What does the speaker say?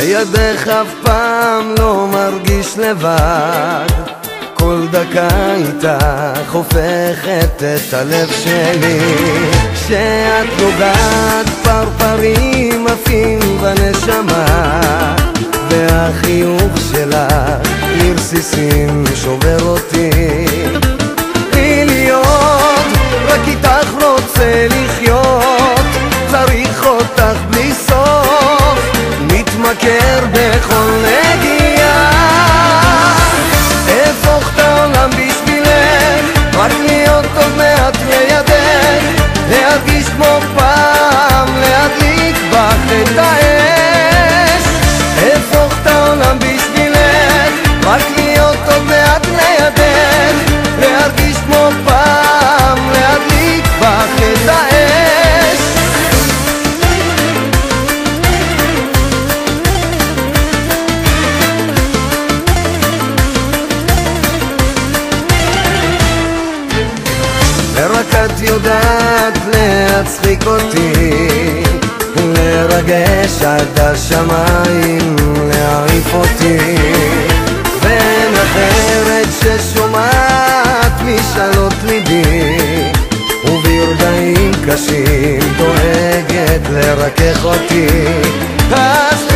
לידך אף פעם לא מרגיש לבד, כל דקה איתך הופכת את הלב שלי. כשאת נוגעת פרפרים עפים בנשמה, והחיוך שלך לרסיסים שובר אותי. תני להיות, רק איתך רוצה לחיות, צריך אותך בלי סוף, מתמכר בכל נגיעה. אהפוך את העולם בשבילך, רק להיות עוד מעט לידך, להרגיש כמו פעם, להדליק בך את האש. אהפוך את העולם בשבילך, רק להיות עוד מעט לידך, להרגיש כמו פעם, להדליק בך את האש. ורק את יודעת להצחיק אותי, לרגש עד השמיים, להעיף אותי. ואין אחרת ששומעת משאלות ליבי, וברגעים קשים דואגת לרכך אותי. אז